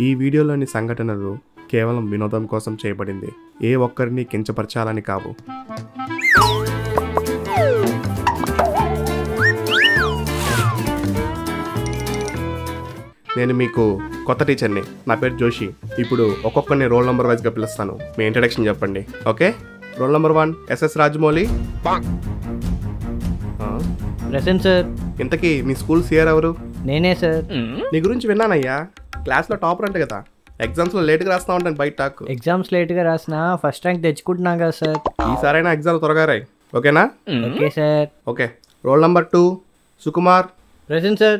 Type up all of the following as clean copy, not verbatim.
ఈ వీడియోలోని సంఘటనలు కేవలం వినోదం కోసం చేయబడింది, ఏ ఒక్కరిని కించపరచాలని కావు. నేను మీకు కొత్త టీచర్ని, నా పేరు జోషి. ఇప్పుడు ఒక్కొక్కరిని రోల్ నెంబర్ వైజ్గా పిలుస్తాను. మీ ఇంట్రడక్షన్ చెప్పండి. Okay, roll number 1 SS Rajamouli. Present sir. ఇంతకీ మీ స్కూల్ సిఆర్ ఎవరు? నేనే సార్. నీ గురించి విన్నానయ్యా, క్లాస్లో టాపర్ అంటే కదా. ఎగ్జామ్స్లో లేట్గా రాస్తా ఉంటాను బయట టాక్. ఎగ్జామ్స్ లేట్గా రాసినా ఫస్ట్ ర్యాంక్ తెచ్చుకుంటున్నా కదా సార్. ఈసారైనా ఎగ్జామ్ త్వరగా రాయి, ఓకేనా? Okay sir. Okay, roll number 2 Sukumar. Present sir.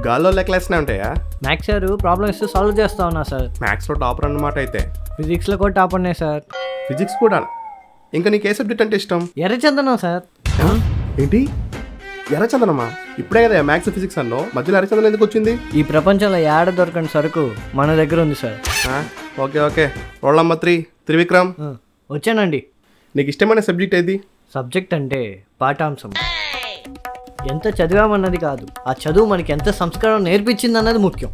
గాల్లో లెక్కలేసినా ఉంటాయా? మ్యాథ్స్ సార్ ప్రాబ్లమ్స్ సాల్వ్ చేస్తా ఉన్నా సార్. మ్యాథ్స్లో టాపర్ అన్నమాట అయితే. ఫిజిక్స్లో కూడా టాప్ ఉన్నాయి సార్. ఫిజిక్స్ కూడా? ఇంకా నీకు ఏ సబ్జెక్ట్ అంటే ఇష్టం? ఎర్రచందనం సార్. ఏంటి ఎర్రచందనమా? ఇప్పుడే కదా మ్యాథ్స్ ఫిజిక్స్ అన్నో, మధ్యలో ఎర్రచందనం ఎందుకు వచ్చింది? ఈ ప్రపంచంలో ఏడ దొరకని సరుకు మన దగ్గర ఉంది sir. Okay okay, roll number 3 Trivikram. వచ్చానండి. నీకు ఇష్టమైన సబ్జెక్ట్ ఏది? సబ్జెక్ట్ అంటే పాఠాంశం. ఎంత చదివామన్నది కాదు, ఆ చదువు మనకి ఎంత సంస్కారం నేర్పించింది అన్నది ముఖ్యం.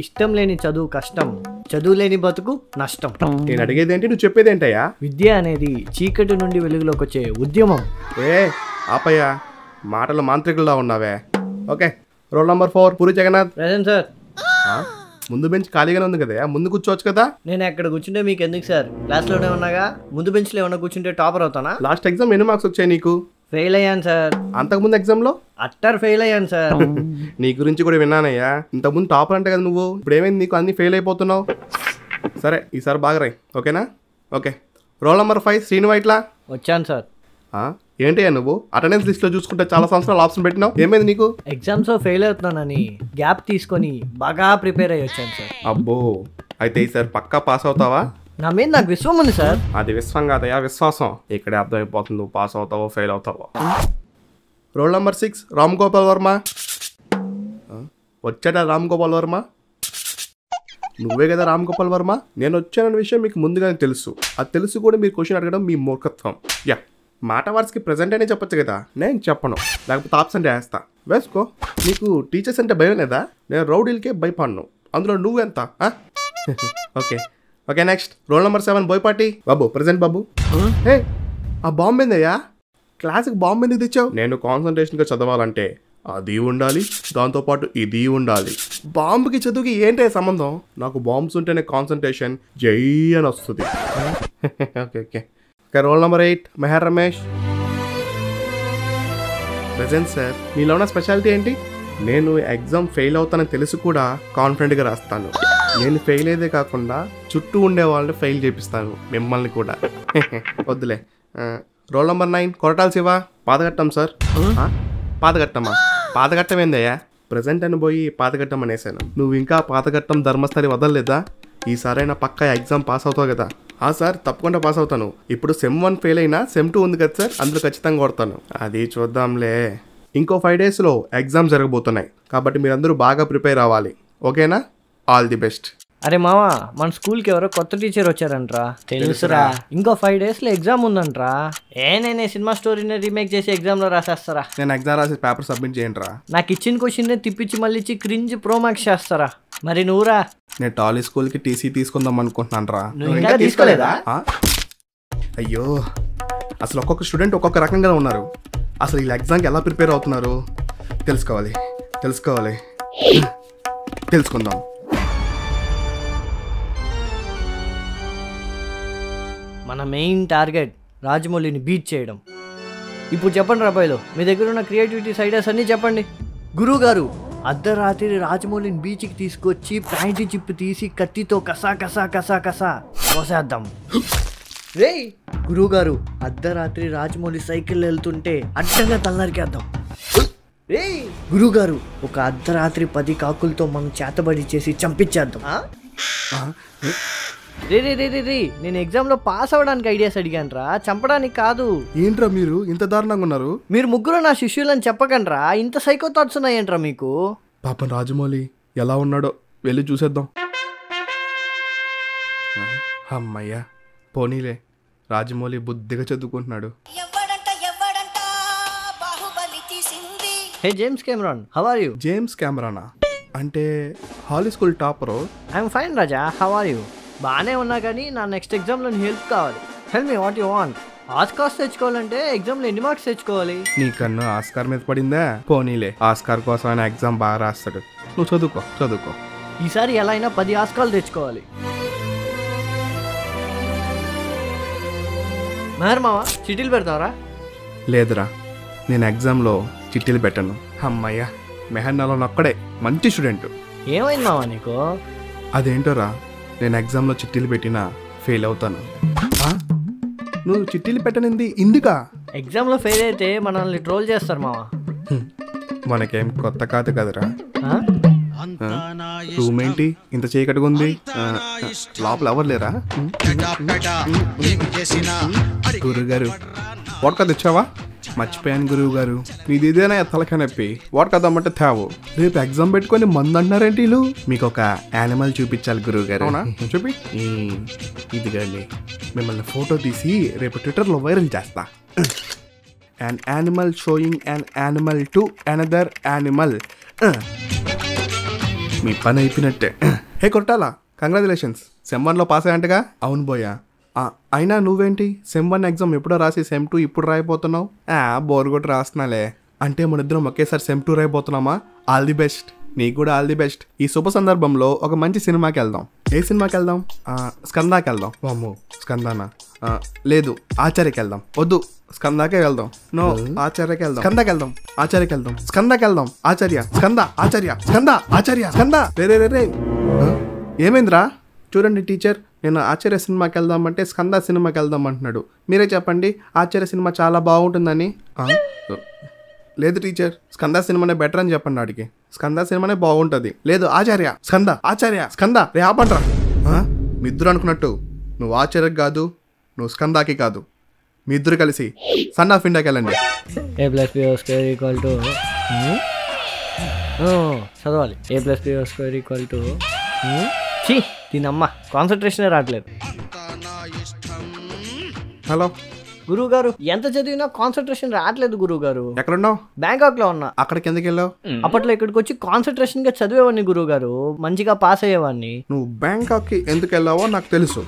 ఇష్టం లేని చదువు కష్టం, చదువు లేని బతుకు నష్టం. నేను అడిగేది ఏంటి, నువ్వు చెప్పేది ఏంటయ్యా? విద్య అనేది చీకటి నుండి వెలుగులోకి వచ్చే ఉద్యమం. ఆపయ్యా, మాటలు మాంత్రికుల్లా ఉన్నావే. Okay, roll number 4 Puri Jagannadh. Present sir. ముందు బెంచ్ ఖాళీగానే ఉంది కదా, ముందు కూర్చోవచ్చు కదా. నేను ఎక్కడ కూర్చుంటే మీకు ఎందుకు సార్? క్లాస్లోనే ఉన్నాగా, ముందు బెంచ్లో ఏమన్నా కూర్చుంటే టాపర్ అవుతానా? లాస్ట్ ఎగ్జామ్ ఎన్ని మార్క్స్ వచ్చాయి నీకు? ఫెయిల్ అయ్యాను సార్. అంతకుముందు ఎగ్జామ్లో అట్టర్ ఫెయిల్ అయ్యాను సార్. నీ గురించి కూడా విన్నానయ్యా, ఇంతకుముందు టాపర్ అంటే కదా నువ్వు, ఇప్పుడు ఏమైంది నీకు? అన్ని ఫెయిల్ అయిపోతున్నావు. సరే, ఈసారి బాగా రాయి, ఓకేనా? Okay, roll number 5 Srinu Vaitla. వచ్చాను సార్. ఏంటయ్యా నువ్వు అటెండెన్స్ లిస్ట్లో చూసుకుంటే చాలా సంవత్సరాలు ఆప్షన్ పెట్టినావు, ఏమైంది నీకు? ఎగ్జామ్స్లో ఫెయిల్ అవుతున్నానని గ్యాప్ తీసుకొని బాగా ప్రిపేర్ అయ్యి వచ్చాను సార్. అబ్బో, అయితే ఈసారి పక్కా పాస్ అవుతావా? నా మీద నాకు విశ్వం ఉంది సార్. అది విశ్వం కాదయ్యా, విశ్వాసం. ఇక్కడే అర్థమైపోతుంది నువ్వు పాస్ అవుతావో ఫెయిల్ అవుతావో. Roll number 6 Ram Gopal Varma. వచ్చాడా రామ్ గోపాల్ వర్మ? నువ్వే కదా రామ్ గోపాల్ వర్మ. నేను వచ్చానన్న విషయం మీకు ముందుగానే తెలుసు. అది తెలుసు కూడా మీరు క్వశ్చన్ అడగడం మీ మూర్ఖత్వం. యా, మాట వార్స్కి ప్రజెంట్ అనే చెప్పొచ్చు కదా. నేను చెప్పను, లేకపోతే ఆప్షన్ వేస్తా. వేసుకో. నీకు టీచర్స్ అంటే భయం లేదా? నేను రౌడీలకే భయపడను, అందులో నువ్వెంత? Okay okay, next roll number 7 Boyapati Babu. Present బాబు. హే, ఆ బాంబు ఏందయ్యా? క్లాస్కి బాంబు ఎందుకు తెచ్చావు? నేను కాన్సన్ట్రేషన్గా చదవాలంటే అది ఉండాలి, దాంతోపాటు ఇది ఉండాలి. బాంబుకి చదువుకి ఏంటే సంబంధం? నాకు బాంబ్స్ ఉంటేనే కాన్సన్ట్రేషన్ జై అని వస్తుంది. Okay okay okay, roll number 8 Meher Ramesh. Present sir. మీలో ఉన్న స్పెషాలిటీ ఏంటి? నేను ఎగ్జామ్ ఫెయిల్ అవుతానని తెలిసి కూడా కాన్ఫిడెంట్గా రాస్తాను. నేను ఫెయిల్ అయ్యేదే కాకుండా చుట్టూ ఉండే వాళ్ళని ఫెయిల్ చేపిస్తాను, మిమ్మల్ని కూడా. వద్దులే. Roll number 9 Koratala Siva. పాతగట్టం సార్. పాతగట్టమా? పాతగట్టం ఏందయ్యా? ప్రజెంట్ అని పోయి పాతగట్టం అనేసాను. నువ్వు ఇంకా పాతగట్టం ధర్మస్థలి వదలలేదా? ఈసారైనా పక్కా ఎగ్జామ్ పాస్ అవుతావు కదా? సార్ తప్పకుండా పాస్ అవుతాను. ఇప్పుడు సెమ్ 1 ఫెయిల్ అయినా సెమ్ 2 ఉంది కదా సార్, అందులో ఖచ్చితంగా కొడతాను. అది చూద్దాంలే. ఇంకో 5 డేస్లో ఎగ్జామ్ జరగబోతున్నాయి కాబట్టి మీరందరూ బాగా ప్రిపేర్ అవ్వాలి, ఓకేనా? All the best. అరే మావా, మన స్కూల్కి ఎవరో కొత్త టీచర్ వచ్చారంట్రా. తెలుసురా. ఇంకో 5 డేస్లో ఎగ్జామ్ ఉందంట్రా. నేనే సినిమా స్టోరీని రీమేక్ చేసి ఎగ్జామ్లో రాసేస్తారా? నేను ఎగ్జామ్ రాసి పేపర్ సబ్మిట్ చేయండిరా. నాకు ఇచ్చిన క్వశ్చన్ తిప్పించి మళ్ళీ ఇచ్చి క్రింజ్ ప్రోమాక్స్ చేస్తారా? మరి నువ్వురా. నేను టాలీ స్కూల్కి టీసీ తీసుకుందాం అనుకుంటున్నాను రా. ఇంకా తీసుకోలేదా? అయ్యో, అసలు ఒక్కొక్క స్టూడెంట్ ఒక్కొక్క రకంగా ఉన్నారు. అసలు ఈ ఎగ్జామ్కి ఎలా ప్రిపేర్ అవుతున్నారు తెలుసుకోవాలి. తెలుసుకుందాం. మన మెయిన్ టార్గెట్ రాజమౌళిని బీట్ చేయడం. ఇప్పుడు చెప్పండి రాబాయిలో, మీ దగ్గర ఉన్న క్రియేటివిటీస్ ఐడియాస్ అన్నీ చెప్పండి. గురువు గారు, అర్ధరాత్రి రాజమౌళిని బీచ్కి తీసుకొచ్చి ప్యాంటీ చిప్పు తీసి కత్తితో కసా కసా కసా కసా కోసేద్దాం. రే గురువు గారు, అర్ధరాత్రి రాజమౌళి సైకిల్ వెళ్తుంటే అడ్డంగా తలనరికేద్దాం. రే గురువు గారు, ఒక అర్ధరాత్రి 10 కాకులతో మనం చేతబడి చేసి చంపించేద్దాం. రే రే రే రే రే నేను ఎగ్జామ్లో పాస్ అవ్వడానికి ఐడియాస్ అడిగాను రా, చంపడానికి కాదు. ఏంట్రా మీరు ఇంత దారుణంగా ఉన్నారు? మీరు ముగ్గురు నా శిష్యులని చెప్పకండి రా, ఇంత సైకో థాట్స్ ఉన్నాయంట్రా మీకు. పాపం రాజమౌళి ఎలా ఉన్నాడో వెళ్ళి చూసేద్దాం. అమ్మయ్యా, పోనీలే, రాజమౌళి బుద్ధిగా చదువుకుంటున్నాడు. Hey James Cameron, how are you? James కెమెరానా అంటే Holly school topper? I'm fine Raja, how are you? బాగానే ఉన్నా కానీ నా నెక్స్ట్ ఎగ్జామ్లో హెల్ప్ కావాలి. Tell me what you want. Oscars తెచ్చుకోవాలంటే ఎగ్జామ్లో ఎన్ని మార్క్స్ తెచ్చుకోవాలి? నీ కన్ను ఆస్కార్ మీద పడిందా? పోనీలే, ఆస్కార్ కోసం ఆయన ఎగ్జామ్ బాగా రాస్తాడు. నువ్వు చదువుకో. ఈసారి ఎలా అయినా 10 ఆస్కార్లు తెచ్చుకోవాలి. మెహర్ మావా, చిటీలు పెడతావరా? లేదురా, నేను ఎగ్జామ్లో చిట్టీలు పెట్టను. అమ్మయ్యా, మెహర్ నాలో ఒక్కడే మంచి స్టూడెంట్. ఏమైంది మావా నీకు? అదేంటోరా, నేను ఎగ్జామ్లో చిట్టీలు పెట్టినా ఫెయిల్ అవుతాను. నువ్వు చిట్టీలు పెట్టనింది ఇందుకా? ఎగ్జామ్లో ఫెయిల్ అయితే మనల్ని ట్రోల్ చేస్తారు మావా. మనకేం కొత్త కాదు కదరా. రూమ్ ఏంటి ఇంత చీకటిగా ఉంది? లోపల ఎవరు లేరా? గురుగారు వాట్కా తెచ్చావా? మర్చిపోయాను గురువు గారు, మీది ఇదేనా తలకాయ నొప్పి? వాట్కా దమ్మంటే తేవు. రేపు ఎగ్జామ్ పెట్టుకొని మందు అంటున్నారేంటి వీళ్ళు? మీకు ఒక యానిమల్ చూపించాలి గురువు గారు. అవునా, చూపి. ఇదిగండి, మిమ్మల్ని ఫోటో తీసి రేపు ట్విట్టర్లో వైరల్ చేస్తా. an animal showing an animal to another animal. మీ పని అయిపోయినట్టే. హే కొట్టాలా, కంగ్రాచులేషన్స్, సెమ్ 1లో పాస్ అయ్యంటగా? అవును బోయా. అయినా నువ్వేంటి సెమ్ 1 ఎగ్జామ్ ఎప్పుడో రాసి సెమ్ 2 ఇప్పుడు రాయిపోతున్నావు? బోర్ కొట్టి రాస్తున్నాలే. అంటే మన ఇద్దరం ఒకేసారి సెమ్ 2 రాయిపోతున్నామా? ఆల్ ది బెస్ట్, నీకు కూడా ఆల్ ది బెస్ట్. ఈ శుభ సందర్భంలో ఒక మంచి సినిమాకి వెళ్దాం. ఏ సినిమాకి వెళ్దాం? స్కందాకి వెళ్దాం. వామ్మో, స్కందానా? లేదు, ఆచార్యకి వెళ్దాం. వద్దు, స్కందాకే వెళ్దాం. నో, ఆచార్యకి వెళ్దాం. స్కందాకి వెళ్దాం, ఆచార్యకి వెళ్దాం. స్కందాకి వెళ్దాం, ఆచార్య. స్కంద, ఆచార్య, స్కంద, ఆచార్య, స్కంద. రే ఏమైందిరా? చూడండి టీచర్, నేను ఆచార్య సినిమాకి వెళ్దామంటే స్కంద సినిమాకి వెళ్దాం అంటున్నాడు. మీరే చెప్పండి, ఆచార్య సినిమా చాలా బాగుంటుందని. లేదు టీచర్, స్కంద సినిమానే బెటర్ అని చెప్పండి వాడికి. స్కంద సినిమానే బాగుంటుంది. లేదు, ఆచార్య, స్కంద, ఆచార్య, స్కంద. రే ఆపండ్రా. మీ ఇద్దరు అనుకున్నట్టు నువ్వు ఆచార్యకి కాదు, నువ్వు స్కందాకి కాదు, మీ ఇద్దరు కలిసి సన్ ఆఫ్ ఇండియాకి వెళ్ళండి. చదవాలి. A+B² దీనమ్మ కాన్సన్ట్రేషనే రావట్లేదు. హలో గురువు గారు, ఎంత చదివినా కాన్సన్ట్రేషన్ రావట్లేదు గురువు గారు. ఎక్కడున్నావు? బ్యాంకాక్ లో ఉన్నా. అక్కడికి ఎందుకు వెళ్ళావు? అప్పట్లో ఇక్కడికి వచ్చి కాన్సన్ట్రేషన్ గా చదివేవాడిని గురువు గారు, మంచిగా పాస్ అయ్యేవాడిని. నువ్వు బ్యాంకాక్ కి ఎందుకు వెళ్ళావో నాకు తెలుసు.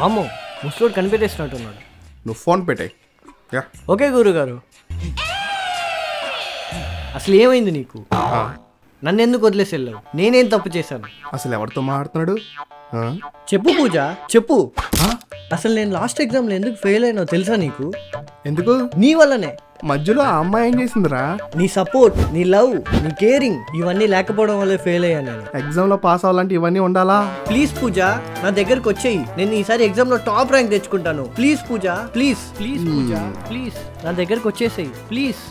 వామ్మో, ముసలోడు కనిపెట్టేసినట్టున్నాడు. నువ్వు ఫోన్ పెట్టాయి. ఓకే గురువు గారు. అసలు ఏమైంది నీకు? నన్ను ఎందుకు వదిలేసి వెళ్ళావు? నేనేం తప్పు చేశాను? అసలు ఎవరితో మాట్లాడుతున్నాడు? చెప్పు పూజ, చెప్పు. అసలు నేను లాస్ట్ ఎగ్జామ్లో ఎందుకు ఫెయిల్ అయినావు తెలుసా నీకు? ఎందుకు? నీ వల్లనే. మధ్యలో ఆ అమ్మాయి ఏం చేసిందిరా? నీ సపోర్ట్, నీ లవ్, నీ కేరింగ్ ఇవన్నీ లేకపోవడం వల్లే ఫెయిల్ అయ్యాను నేను. ఎగ్జామ్ లో పాస్ అవ్వాలంటే ఇవన్నీ ఉండాలా? ప్లీజ్ పూజ, నా దగ్గరకు వచ్చేయి. నేను ఈసారి ఎగ్జామ్ లో టాప్ ర్యాంక్ తెచ్చుకుంటాను. Please Pooja, please please Pooja, please నా దగ్గరకు వచ్చేసేయి ప్లీజ్.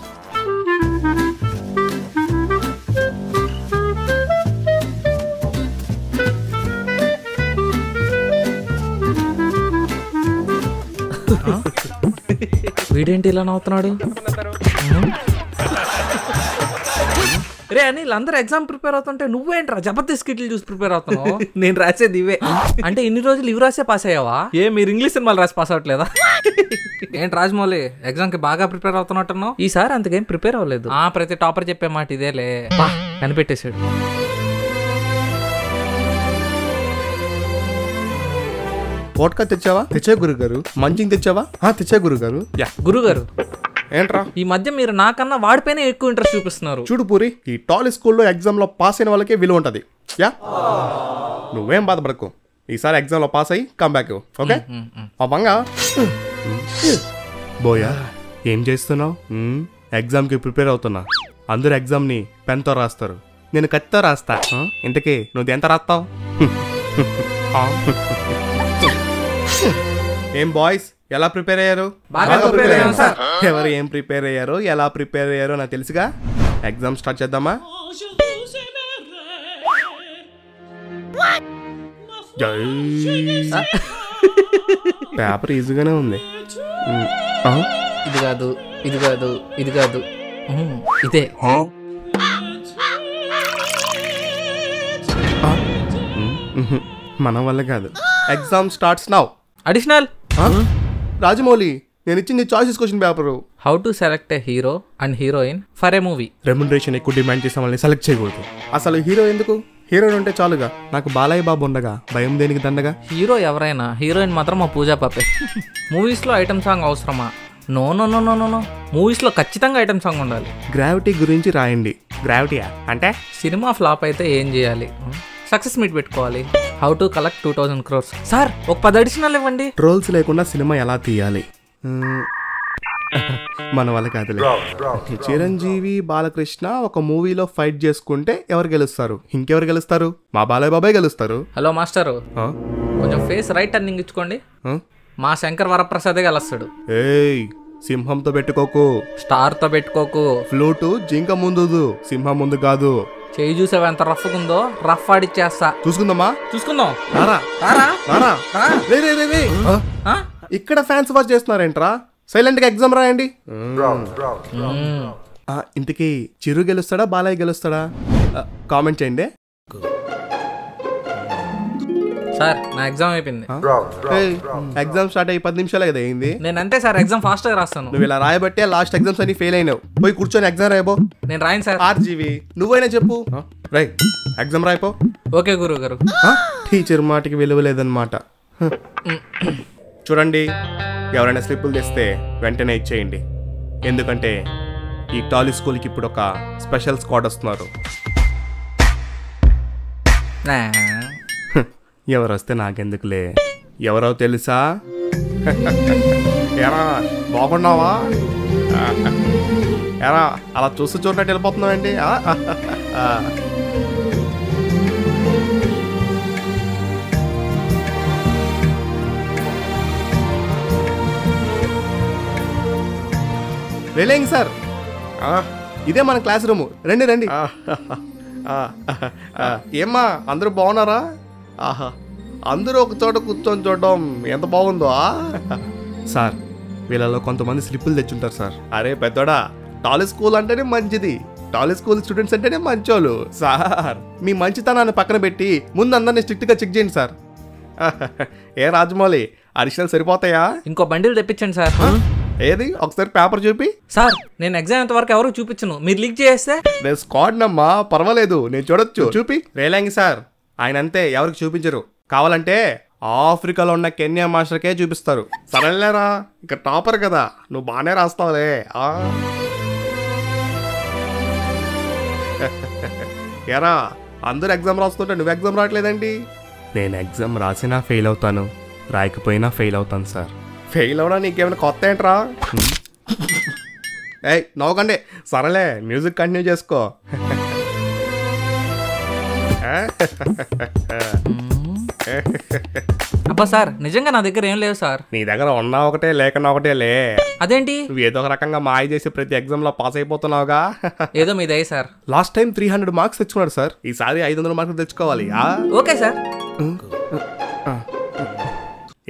వీడేంటి ఇలా నవ్వుతున్నాడు? రే అనిల్, అందరూ ఎగ్జామ్ ప్రిపేర్ అవుతుంటే నువ్వేంట్రా జబర్దస్త్ కిట్లు చూసి ప్రిపేర్ అవుతున్నావు? నేను రాసేది ఇవే. అంటే ఇన్ని రోజులు ఇవి రాసే పాస్ అయ్యావా? ఏ మీరు ఇంగ్లీష్ సినిమాలు రాసి పాస్ అవ్వట్లేదా? ఏంటి రాజమౌళి, ఎగ్జామ్ కి బాగా ప్రిపేర్ అవుతున్నట్టున్నావు? ఈసారి అంతకేం ప్రిపేర్ అవ్వలేదు. ప్రతి టాపర్ చెప్పే మాట ఇదేలే. కనిపెట్టేశాడు. వోడ్కా తెచ్చావా? తెచ్చా గురుగారు. మంచిగా తెచ్చావా? తెచ్చా గురుగారు. గురుగారు ఏంట్రా ఈ మధ్య మీరు నాకన్నా వాడిపైన ఎక్కువ ఇంట్రెస్ట్ చూపిస్తున్నారు. చూడు పూరి, ఈ టాలీ స్కూల్లో ఎగ్జామ్ లో పాస్ అయిన వాళ్ళకే విలువ ఉంటది. నువ్వేం బాధపడకు, ఈసారి ఎగ్జామ్ లో పాస్ అయ్యి కమ్ బ్యాక్. ఓకే అవ్వంగా. బోయా ఏం చేస్తున్నావు? ఎగ్జామ్ కి ప్రిపేర్ అవుతున్నా. అందరు ఎగ్జామ్ ని పెన్ తో రాస్తారు, నేను కత్తితో రాస్తా. ఇంతకీ నువ్వు ఎంత రాస్తావు? ఏం బాయ్స్, ఎలా ప్రిపేర్ అయ్యారు? ఎవరు ఏం ప్రిపేర్ అయ్యారో ఎలా ప్రిపేర్ అయ్యారో నాకు తెలుసుగా. ఎగ్జామ్ స్టార్ట్ చేద్దామా? పేపర్ ఈజీగానే ఉంది. ఇది కాదు, ఇది కాదు, ఇది కాదు, ఇదే. మన వల్ల కాదు. Exam starts now. Additional Rajamouli, నేను ఇచ్చింది choices question paper. How to select A hero and heroine for a movie. Remuneration ఎక్కువ డిమాండ్ చేసిన వాళ్ళని సెలెక్ట్ చేయకూడదు. అసలు హీరో ఎందుకు? హీరోయిన్ ఉంటే చాలుగా. నాకు బాలయ్య బాబు ఉండగా భయం దేనికి దండగా. హీరో ఎవరైనా, హీరోయిన్ మాత్రం మా పూజా పాపే. మూవీస్లో ఐటమ్ సాంగ్ అవసరమా? No no no no no no. మూవీస్లో ఖచ్చితంగా ఐటమ్ సాంగ్ ఉండాలి. గ్రావిటీ గురించి రాయండి. గ్రావిటీయా అంటే? సినిమా ఫ్లాప్ అయితే ఏం చేయాలి? సక్సెస్ మీట్ పెట్టుకోవాలి. How to collect 2000 crores. Sir ఒక 10 అడిషనల్ ఇవ్వండి. ట్రోల్స్ లేకుండా సినిమా ఎలా తీయాలి? మన వాళ్ళ కాదులే. చిరంజీవి బాలకృష్ణ ఒక మూవీలో ఫైట్ చేసుకుంటే ఎవరు గెలుస్తారు? ఇంకెవరు గెలుస్తారు? మా బాలయ్య బాబాయ్ గెలుస్తారు. హలో మాస్టరు, ఆ? కొంచెం ఫేస్ రైట్ టర్నింగ్ ఇచ్చుకోండి. ఆ? మా శంకర్ వరప్రసాదే గెలుస్తాడు. ఏయ్, సింహంతో పెట్టుకోకు. స్టార్తో పెట్టుకోకు. ఫ్లూటు జింక ముందు, సింహం ముందు కాదు. చేయి చూసావు ఎంత రఫ్గుందో? రఫ్ ఆడిచ్చేస్తా. చూసుకుందామా? చూసుకుందాం. రారా రారా? రారా. రా. రే, రే, రే, రే. ఆ? ఇక్కడ ఫ్యాన్స్ వాచ్ చేస్తున్నారేంట్రా? సైలెంట్ గా ఎగ్జామ్ రాయండి. ఇంతకీ చిరు గెలుస్తాడా బాలయ్య గెలుస్తాడా? కామెంట్ చేయండి. సార్ నా ఎగ్జామ్ అయిపోయింది. ఎగ్జామ్ స్టార్ట్ అయ్యి 10 నిమిషాలే కదా అయింది. నేను అంతే సార్, ఎగ్జామ్ ఫాస్ట్ గా రాస్తాను. నువ్వు ఇలా రాయబట్టే లాస్ట్ ఎగ్జామ్స్ అన్ని ఫెయిల్ అయినావు. పోయి కూర్చొని ఎగ్జామ్ రాయబో. నేను రాయను సార్. ఆర్జీవి నువ్వైనా చెప్పు. రై, ఎగ్జామ్ రాయిపో. ఓకే గురువు గారు. టీచర్ మాటకి విలువ లేదన్నమాట. చూడండి, ఎవరైనా స్లిప్పులు తెస్తే వెంటనే ఇచ్చేయండి. ఎందుకంటే ఈ టాలీ స్కూల్కి ఇప్పుడు ఒక స్పెషల్ స్క్వాడ్ వస్తున్నారు. ఎవరు వస్తే నాకెందుకులే. ఎవరో తెలుసా? ఎరా బాగున్నావా? ఎరా అలా చూస్తూ చూడటట్టు వెళ్ళిపోతున్నావండి. వెళ్ళేంగి సార్, ఇదే మన క్లాస్ రూము. రండి రండి. ఏమ్మా అందరూ బాగున్నారా? ఆహా, అందరూ ఒక చోట కూర్చొని చూడడం ఎంత బాగుందో. సార్, వీళ్ళలో కొంతమంది స్లిప్పులు తెచ్చుంటారు సార్. అరే పెద్దోడా, టాలీ స్కూల్ అంటేనే మంచిది. టాలీ స్కూల్ స్టూడెంట్స్ అంటేనే మంచోళ్ళు. సార్, మీ మంచితనాన్ని పక్కన పెట్టి ముందు అందరినీ స్ట్రిక్ట్గా చెక్ చేయండి సార్. ఏ రాజమౌళి, అడిషనల్ సరిపోతాయా? ఇంకో బండిల్ తెప్పించండి సార్. ఏది ఒకసారి పేపర్ చూపి. సార్ నేను ఎగ్జామ్ ఇంతవరకు ఎవరు చూపించను, మీరు లీక్ చేస్తే. నేను స్క్వాడ్ నమ్మా, పర్వాలేదు, నేను చూడొచ్చు. చూపి. రేలాంగి సార్, ఆయన అంతే, ఎవరికి చూపించరు. కావాలంటే ఆఫ్రికాలో ఉన్న కెన్యా మాస్టర్కే చూపిస్తారు. సరేలేరా, ఇక టాపర్ కదా, నువ్వు బాగానే రాస్తావులే. ఎరా, అందరూ ఎగ్జామ్ రాస్తుంటే నువ్వు ఎగ్జామ్ రావట్లేదండి? నేను ఎగ్జామ్ రాసినా ఫెయిల్ అవుతాను, రాయకపోయినా ఫెయిల్ అవుతాను సార్. ఫెయిల్ అవడా నీకేమైనా కొత్త ఏంట్రా? ఏయ్ నవ్వకండి. సరేలే, మ్యూజిక్ కంటిన్యూ చేసుకో. అబ్బా సార్, నిజంగా నా దగ్గర ఏం లేవు సార్. నీ దగ్గర ఉన్నా ఒకటే లేకన్నా ఒకటే లే. అదేంటి? నువ్వు ఏదో ఒక రకంగా మాయ చేసి ప్రతి ఎగ్జామ్ లో పాస్ అయిపోతున్నావుగా. ఏదో మీ దయ సార్. లాస్ట్ టైం 300 మార్క్స్ తెచ్చుకున్నాడు సార్, ఈసారి 500 మార్కులు తెచ్చుకోవాలి. Okay sir.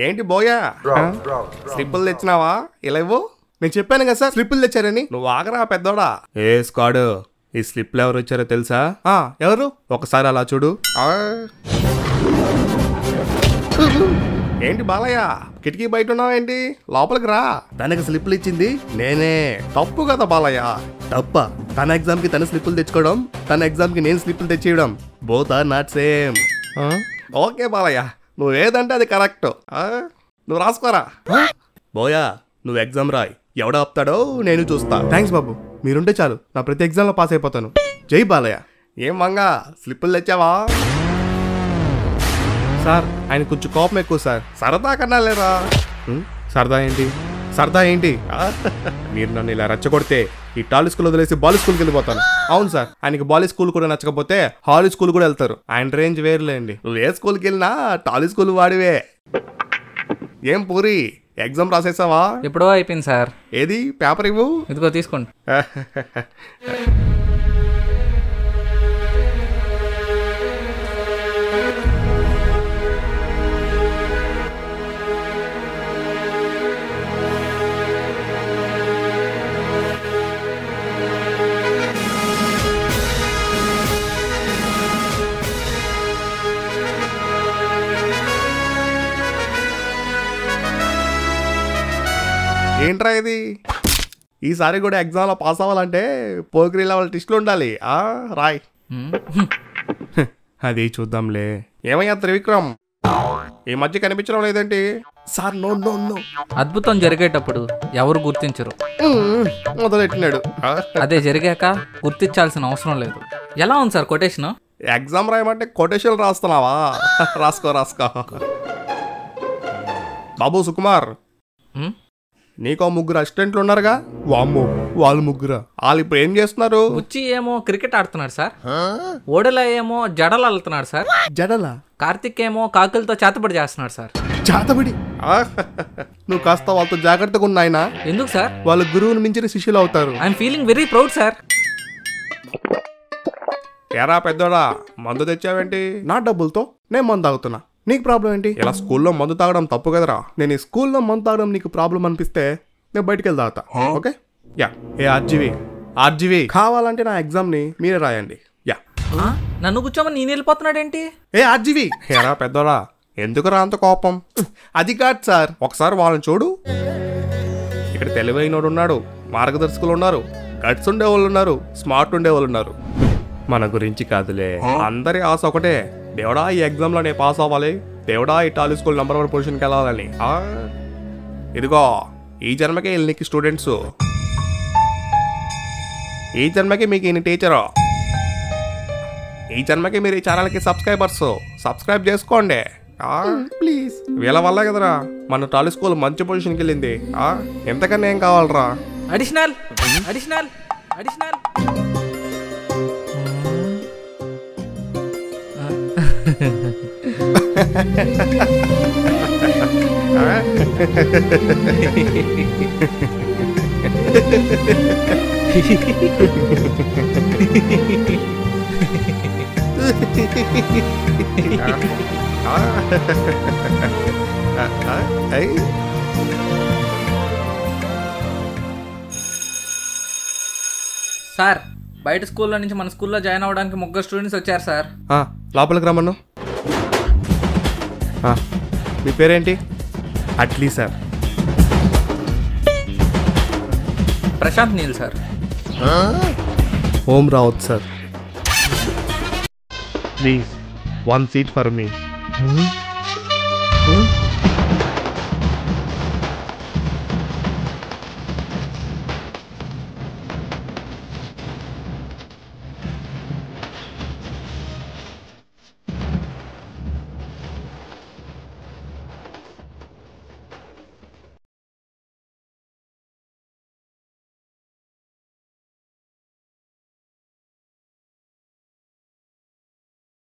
ఏంటి బోయా, స్లిప్పులు తెచ్చినావా? ఇలా ఇవ్వు. నేను చెప్పాను కదా సార్ స్లిప్పులు తెచ్చారని. నువ్వు ఆగరా పెద్దోడా. ఏ స్క్వాడ్, ఈ స్లిప్లు ఎవరు వచ్చారో తెలుసా? ఎవరు? ఒకసారి అలా చూడు. ఏంటి బాలయ్య, కిటికీ బయట ఉన్నావేంటి? లోపలికి రా. తనకి స్లిప్లు ఇచ్చింది నేనే. తప్పు కదా బాలయ్య. తప్ప? తన ఎగ్జామ్ కి తన స్లిప్పులు తెచ్చుకోవడం, తన ఎగ్జామ్ కి నేను స్లిప్పులు తెచ్చేయడం, both are not same. Okay Balayya, నువ్వు ఏదంటే అది కరెక్ట్. నువ్వు రాసుకోరా. బోయా, నువ్వు ఎగ్జామ్ రాయి, ఎవడ ఆపుతాడో నేను చూస్తా. థ్యాంక్స్ బాబు, మీరుంటే చాలు, నా ప్రతి ఎగ్జామ్లో పాస్ అయిపోతాను. జై బాలయ్య. ఏం మంగా, స్లిప్పులు తెచ్చావా? సార్, ఆయన కొంచెం కోపం ఎక్కువ సార్. సరదా కన్నా లేరా? సరదా ఏంటి? సరదా ఏంటి? మీరు నన్ను ఇలా రెచ్చగొడితే ఈ టాలీ స్కూల్ వదిలేసి బాలీ స్కూల్కి వెళ్ళిపోతాను. అవును సార్, ఆయనకి బాలీ స్కూల్ కూడా నచ్చకపోతే హాలీ స్కూల్ కూడా వెళ్తారు. ఆయన రేంజ్ వేరులేండి. నువ్వు ఏ స్కూల్కి వెళ్ళినా టాలీ స్కూల్ వాడివే. ఏం పూరి, ఎగ్జామ్ రాసేసావా? ఎప్పుడో అయిపోయింది సార్. ఏది పేపర్ ఇవ్వు. ఇదిగో తీసుకోండి. ఏంట్రా ఇది? ఈసారి కూడా ఎగ్జామ్లో పాస్ అవ్వాలంటే పోకిరి లెవెల్ టెస్టులు ఉండాలి. రాయ్. అది చూద్దాంలే. ఏమయ్యా త్రివిక్రమ్, ఈ మధ్య కనిపించడం లేదేంటి? Sir no no no. అద్భుతం జరిగేటప్పుడు ఎవరు గుర్తించరు, మొదలెట్టినాడు. అదే జరిగాక గుర్తించాల్సిన అవసరం లేదు. ఎలా ఉంది సార్ కొటేషన్? ఎగ్జామ్ రాయమంటే కొటేషన్ రాస్తున్నావా? రాసుకో రాసుకో. బాబు సుకుమార్, నీకో 3 అసిస్టెంట్లు ఉన్నారుగా? వామ్మో, వాళ్ళు 3. వాళ్ళు ఇప్పుడు ఏం చేస్తున్నారు? బుచ్చి ఏమో క్రికెట్ ఆడుతున్నాడు సార్, ఓడల ఏమో జడలు అల్లుతున్నాడు సార్, జడలా? కార్తిక్ ఏమో కాకులతో చేతబడి చేస్తున్నాడు సార్. చేతబడి? నువ్వు కాస్త వాళ్ళతో జాగ్రత్తగా ఉన్నాయినా. ఎందుకు సార్? వాళ్ళ గురువుని మించిన శిష్యులు అవుతారు. I'm feeling very proud sir. ఎరా పెద్దోడా, మందు తెచ్చావేంటి? నా డబ్బులతో నేను మందు తాగుతున్నా, నీకు ప్రాబ్లం ఏంటి? ఇలా స్కూల్లో మందు తాగడం తప్పు కదరా. నేను ఈ స్కూల్లో మందు తాగడం నీకు ప్రాబ్లం అనిపిస్తే నేను బయటికి వెళ్ళి తాగుతా. ఓకే? యా. ఏ ఆర్జీవి కావాలంటే నా ఎగ్జామ్ని మీరే రాయండి. యా. నన్ను కూర్చోమని నేను వెళ్ళిపోతున్నాడేంటి? ఏ ఆర్జీవి, ఎరా పెద్దోడా, ఎందుకురా అంత కోపం? అది కాదు సార్, ఒకసారి వాళ్ళని చూడు. ఇక్కడ తెలివైనోడు ఉన్నాడు, మార్గదర్శకులు ఉన్నారు, గట్స్ ఉండేవాళ్ళు ఉన్నారు, స్మార్ట్ ఉండేవాళ్ళు ఉన్నారు. మన గురించి కాదులే, అందరి ఆశ ఒకటే, దేవుడా ఈ ఎగ్జామ్లో నేను పాస్ అవ్వాలి, దేవుడా ఈ టాలీ స్కూల్ నెంబర్ 1 పొజిషన్కి వెళ్ళాలని. ఇదిగో ఈ జన్మకి నీకు స్టూడెంట్స్, ఈ జన్మకి మీకు ఈయన టీచరు, ఈ జన్మకి మీరు ఈ ఛానల్కి సబ్స్క్రైబర్స్. సబ్స్క్రైబ్ చేసుకోండి ప్లీజ్. వీళ్ళ వల్ల కదరా మన టాలీ స్కూల్ మంచి పొజిషన్కి వెళ్ళింది. ఎంతకన్నా ఏం కావాలరా? Additional additional additional. సార్, బయట స్కూల్లో నుంచి మన స్కూల్లో జాయిన్ అవ్వడానికి 3 స్టూడెంట్స్ వచ్చారు సార్. లోపలికి రమ్మను. మీ పేరేంటి? Atlee sir. Prashanth Neel sir. Om Raut sir. Please 1 seat for me.